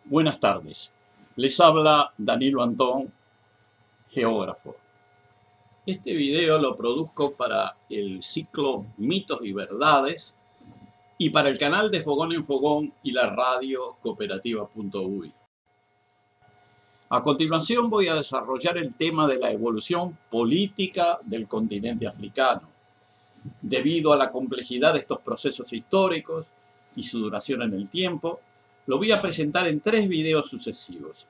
Buenas tardes. Les habla Danilo Antón, geógrafo. Este video lo produzco para el ciclo Mitos y Verdades y para el canal de Fogón en Fogón y la radio cooperativa.uy. A continuación voy a desarrollar el tema de la evolución política del continente africano. Debido a la complejidad de estos procesos históricos y su duración en el tiempo, lo voy a presentar en 3 videos sucesivos.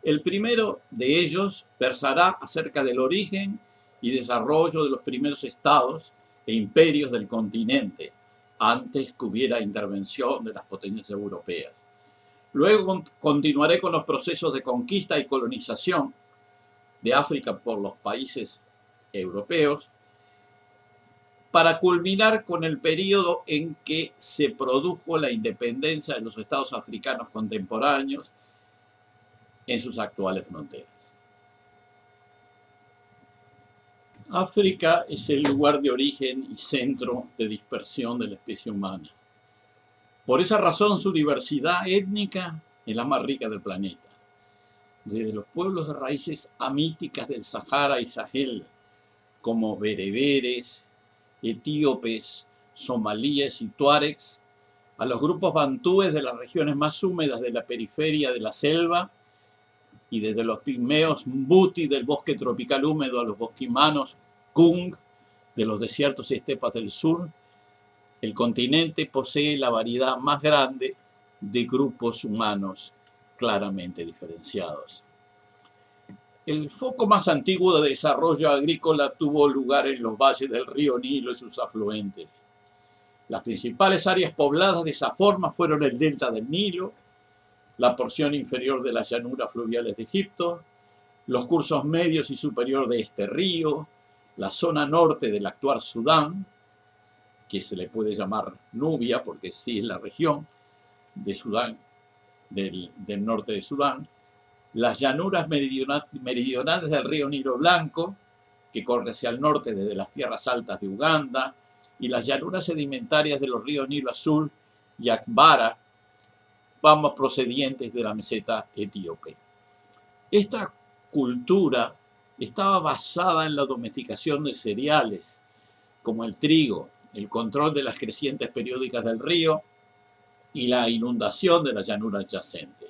El primero de ellos versará acerca del origen y desarrollo de los primeros estados e imperios del continente, antes que hubiera intervención de las potencias europeas. Luego continuaré con los procesos de conquista y colonización de África por los países europeos, para culminar con el periodo en que se produjo la independencia de los estados africanos contemporáneos en sus actuales fronteras. África es el lugar de origen y centro de dispersión de la especie humana. Por esa razón, su diversidad étnica es la más rica del planeta. Desde los pueblos de raíces amíticas del Sahara y Sahel, como bereberes, etíopes, somalíes y tuaregs, a los grupos bantúes de las regiones más húmedas de la periferia de la selva, y desde los pigmeos mbuti del bosque tropical húmedo a los bosquimanos kung de los desiertos y estepas del sur, el continente posee la variedad más grande de grupos humanos claramente diferenciados. El foco más antiguo de desarrollo agrícola tuvo lugar en los valles del río Nilo y sus afluentes. Las principales áreas pobladas de esa forma fueron el delta del Nilo, la porción inferior de las llanuras fluviales de Egipto, los cursos medios y superior de este río, la zona norte del actual Sudán, que se le puede llamar Nubia, porque sí es la región de Sudán, del norte de Sudán, las llanuras meridionales del río Nilo Blanco, que corre hacia el norte desde las tierras altas de Uganda, y las llanuras sedimentarias de los ríos Nilo Azul y Akbara, ambos procedientes de la meseta etíope. Esta cultura estaba basada en la domesticación de cereales, como el trigo, el control de las crecientes periódicas del río y la inundación de la llanura adyacente,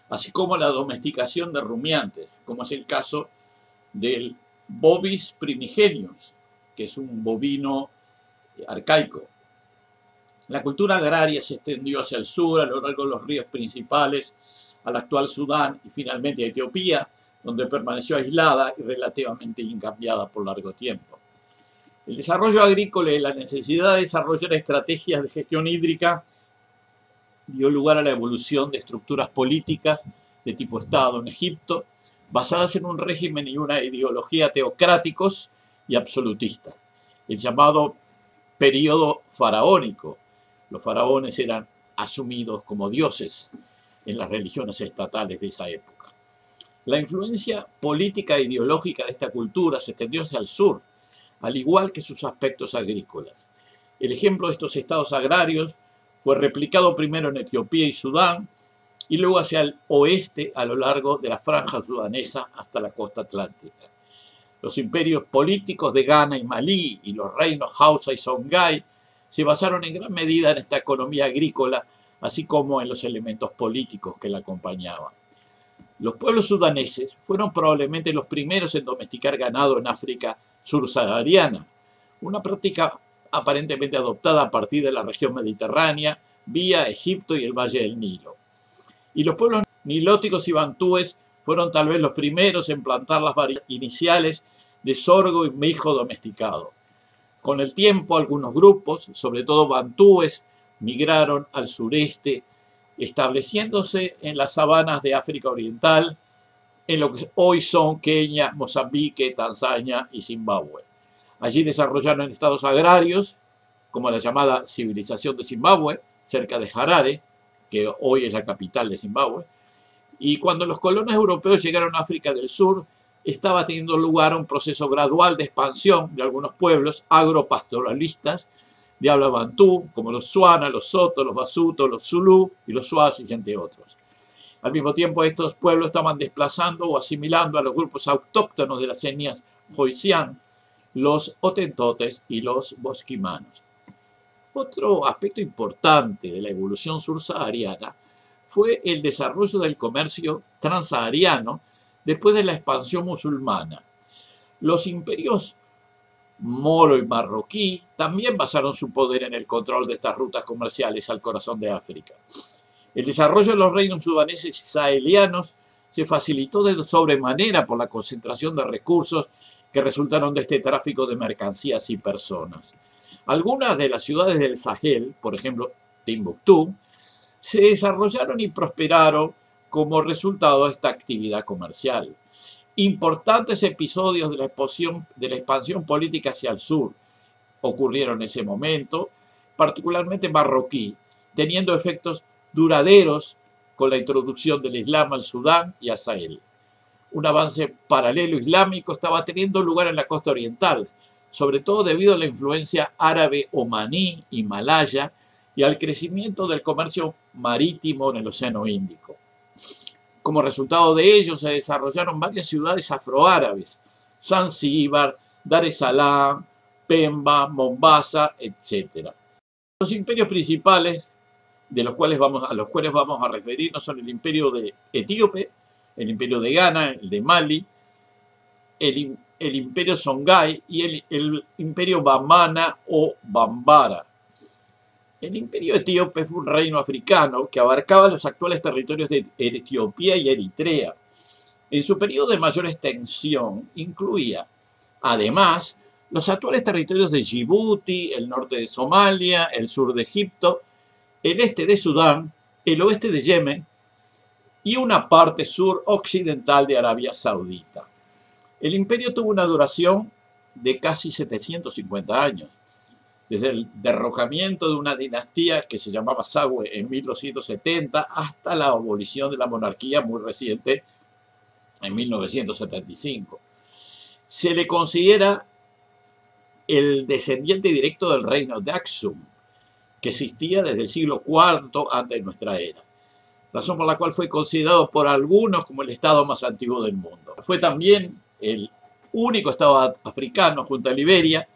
así como la domesticación de rumiantes, como es el caso del Bovis primigenius, que es un bovino arcaico. La cultura agraria se extendió hacia el sur, a lo largo de los ríos principales, al actual Sudán y finalmente a Etiopía, donde permaneció aislada y relativamente incambiada por largo tiempo. El desarrollo agrícola y la necesidad de desarrollar estrategias de gestión hídrica dio lugar a la evolución de estructuras políticas de tipo Estado en Egipto, basadas en un régimen y una ideología teocráticos y absolutistas, el llamado periodo faraónico. Los faraones eran asumidos como dioses en las religiones estatales de esa época. La influencia política e ideológica de esta cultura se extendió hacia el sur, al igual que sus aspectos agrícolas. El ejemplo de estos estados agrarios fue replicado primero en Etiopía y Sudán, y luego hacia el oeste a lo largo de la franja sudanesa hasta la costa atlántica. Los imperios políticos de Ghana y Malí y los reinos Hausa y Songhai se basaron en gran medida en esta economía agrícola, así como en los elementos políticos que la acompañaban. Los pueblos sudaneses fueron probablemente los primeros en domesticar ganado en África subsahariana, una práctica aparentemente adoptada a partir de la región mediterránea, vía Egipto y el Valle del Nilo. Y los pueblos nilóticos y bantúes fueron tal vez los primeros en plantar las variedades iniciales de sorgo y mijo domesticado. Con el tiempo, algunos grupos, sobre todo bantúes, migraron al sureste, estableciéndose en las sabanas de África Oriental, en lo que hoy son Kenia, Mozambique, Tanzania y Zimbabue. Allí desarrollaron estados agrarios, como la llamada civilización de Zimbabue, cerca de Harare, que hoy es la capital de Zimbabue. Y cuando los colonos europeos llegaron a África del Sur, estaba teniendo lugar un proceso gradual de expansión de algunos pueblos agropastoralistas de habla bantú, como los Swana, los Soto, los Basuto, los Zulú y los Swazies, entre otros. Al mismo tiempo, estos pueblos estaban desplazando o asimilando a los grupos autóctonos de las etnias Khoisan, los Hotentotes y los Bosquimanos. Otro aspecto importante de la evolución sursahariana fue el desarrollo del comercio transsahariano después de la expansión musulmana. Los imperios moro y marroquí también basaron su poder en el control de estas rutas comerciales al corazón de África. El desarrollo de los reinos sudaneses y sahelianos se facilitó de sobremanera por la concentración de recursos que resultaron de este tráfico de mercancías y personas. Algunas de las ciudades del Sahel, por ejemplo Timbuktu, se desarrollaron y prosperaron como resultado de esta actividad comercial. Importantes episodios de la expansión política hacia el sur ocurrieron en ese momento, particularmente marroquí, teniendo efectos duraderos con la introducción del Islam al Sudán y al Sahel. Un avance paralelo islámico estaba teniendo lugar en la costa oriental, sobre todo debido a la influencia árabe omaní y malaya y al crecimiento del comercio marítimo en el Océano Índico. Como resultado de ello se desarrollaron varias ciudades afroárabes, Zanzíbar, Dar es Salaam, Pemba, Mombasa, etc. Los imperios principales a los cuales vamos a referirnos son el imperio de Etíope, el imperio de Ghana, el de Mali, el imperio Songhai y el imperio Bamana o Bambara. El imperio etíope fue un reino africano que abarcaba los actuales territorios de Etiopía y Eritrea. En su periodo de mayor extensión incluía, además, los actuales territorios de Djibouti, el norte de Somalia, el sur de Egipto, el este de Sudán, el oeste de Yemen y una parte sur-occidental de Arabia Saudita. El imperio tuvo una duración de casi 750 años, desde el derrocamiento de una dinastía que se llamaba Sawe en 1270 hasta la abolición de la monarquía muy reciente en 1975. Se le considera el descendiente directo del reino de Aksum, que existía desde el siglo IV antes de nuestra era, razón por la cual fue considerado por algunos como el estado más antiguo del mundo. Fue también el único estado africano junto a Liberia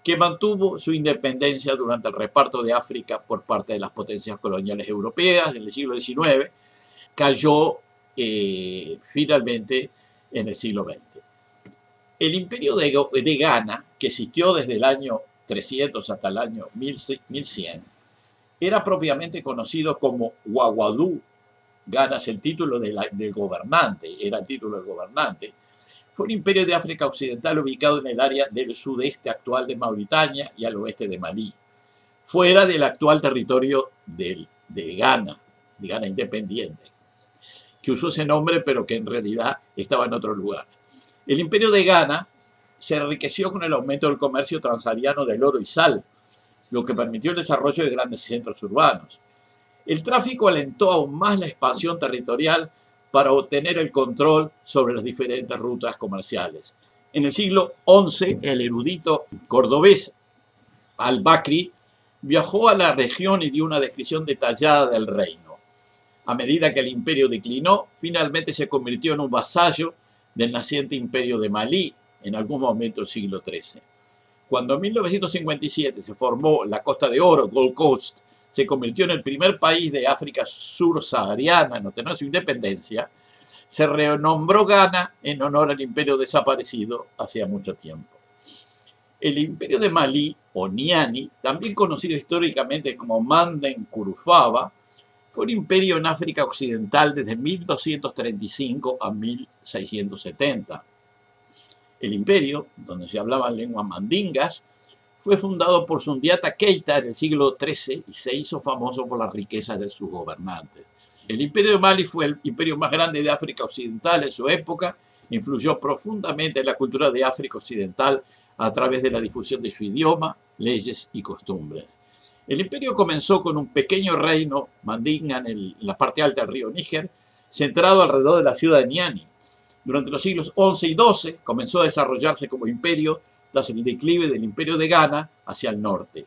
que mantuvo su independencia durante el reparto de África por parte de las potencias coloniales europeas en el siglo XIX, cayó finalmente en el siglo XX. El imperio de Ghana, que existió desde el año 300 hasta el año 1100, era propiamente conocido como Wawadu. Ghana es el título del gobernante, era el título del gobernante. Fue un imperio de África Occidental ubicado en el área del sudeste actual de Mauritania y al oeste de Malí, fuera del actual territorio de Ghana independiente, que usó ese nombre pero que en realidad estaba en otro lugar. El imperio de Ghana se enriqueció con el aumento del comercio transsahariano del oro y sal, lo que permitió el desarrollo de grandes centros urbanos. El tráfico alentó aún más la expansión territorial para obtener el control sobre las diferentes rutas comerciales. En el siglo XI, el erudito cordobés Al-Bakri viajó a la región y dio una descripción detallada del reino. A medida que el imperio declinó, finalmente se convirtió en un vasallo del naciente imperio de Malí en algún momento del siglo XIII. Cuando en 1957 se formó la Costa de Oro, Gold Coast, se convirtió en el primer país de África subsahariana en obtener su independencia, se renombró Ghana en honor al imperio desaparecido hacía mucho tiempo. El imperio de Malí, o Niani, también conocido históricamente como Manden Kurufaba, fue un imperio en África Occidental desde 1235 a 1670. El imperio, donde se hablaban lenguas mandingas, fue fundado por Sundiata Keita en el siglo XIII y se hizo famoso por las riquezas de sus gobernantes. El imperio de Mali fue el imperio más grande de África Occidental en su época, influyó profundamente en la cultura de África Occidental a través de la difusión de su idioma, leyes y costumbres. El imperio comenzó con un pequeño reino mandinga en la parte alta del río Níger, centrado alrededor de la ciudad de Niani. Durante los siglos XI y XII comenzó a desarrollarse como imperio tras el declive del imperio de Ghana hacia el norte.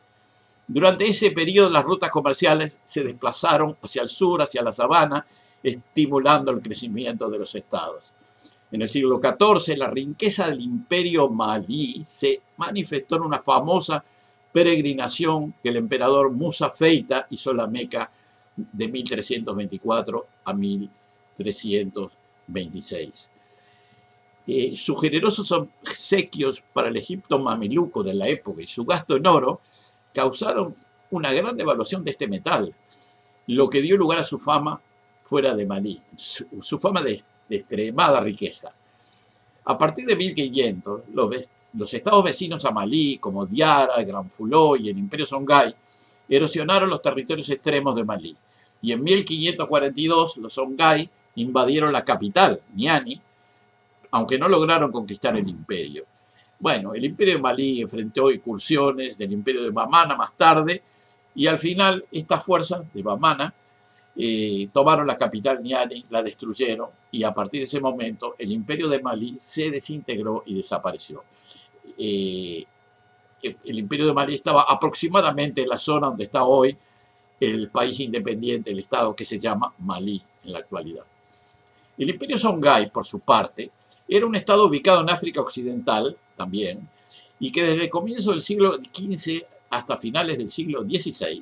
Durante ese periodo las rutas comerciales se desplazaron hacia el sur, hacia la sabana, estimulando el crecimiento de los estados. En el siglo XIV, la riqueza del imperio malí se manifestó en una famosa peregrinación que el emperador Musa Feita hizo a la Meca de 1324 a 1326. Sus generosos obsequios para el Egipto mameluco de la época y su gasto en oro causaron una gran devaluación de este metal, lo que dio lugar a su fama fuera de Malí, su fama de extremada riqueza. A partir de 1500, los estados vecinos a Malí, como Diara, Gran Fuló y el Imperio Songhai, erosionaron los territorios extremos de Malí. Y en 1542 los Songhai invadieron la capital, Niani, aunque no lograron conquistar el imperio. Bueno, el imperio de Malí enfrentó incursiones del imperio de Bamana más tarde, y al final estas fuerzas de Bamana tomaron la capital Niani, la destruyeron, y a partir de ese momento el imperio de Malí se desintegró y desapareció. El imperio de Malí estaba aproximadamente en la zona donde está hoy el país independiente, el estado que se llama Malí en la actualidad. El imperio Songhai, por su parte, era un estado ubicado en África Occidental también, y que desde el comienzo del siglo XV hasta finales del siglo XVI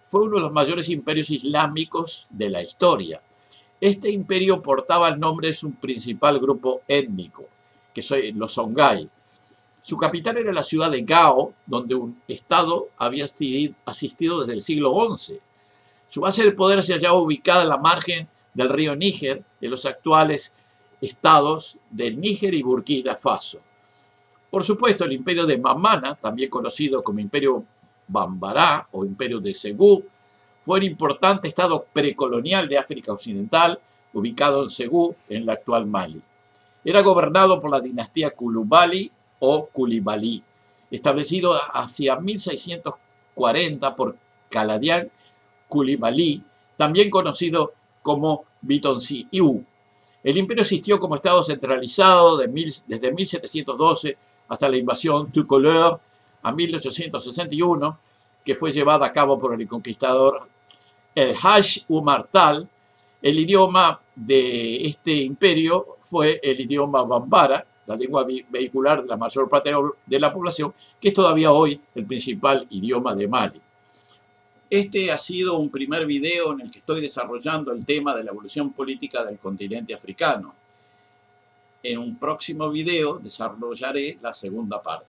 fue uno de los mayores imperios islámicos de la historia. Este imperio portaba el nombre de su principal grupo étnico, que son los Songhai. Su capital era la ciudad de Gao, donde un estado había asistido desde el siglo XI. Su base de poder se hallaba ubicada en la margen del río Níger, de los actuales estados de Níger y Burkina Faso. Por supuesto, el imperio de Mamana, también conocido como imperio Bambará o imperio de Segú, fue un importante estado precolonial de África Occidental, ubicado en Segú, en la actual Mali. Era gobernado por la dinastía Kulubali o Kulibalí, establecido hacia 1640 por Kaladian Kulibalí, también conocido como Bitonsi-Iu. El imperio existió como estado centralizado desde 1712 hasta la invasión Tukulór a 1861, que fue llevada a cabo por el conquistador el Hajj Umar Tal. El idioma de este imperio fue el idioma Bambara, la lengua vehicular de la mayor parte de la población, que es todavía hoy el principal idioma de Mali. Este ha sido un primer video en el que estoy desarrollando el tema de la evolución política del continente africano. En un próximo video desarrollaré la segunda parte.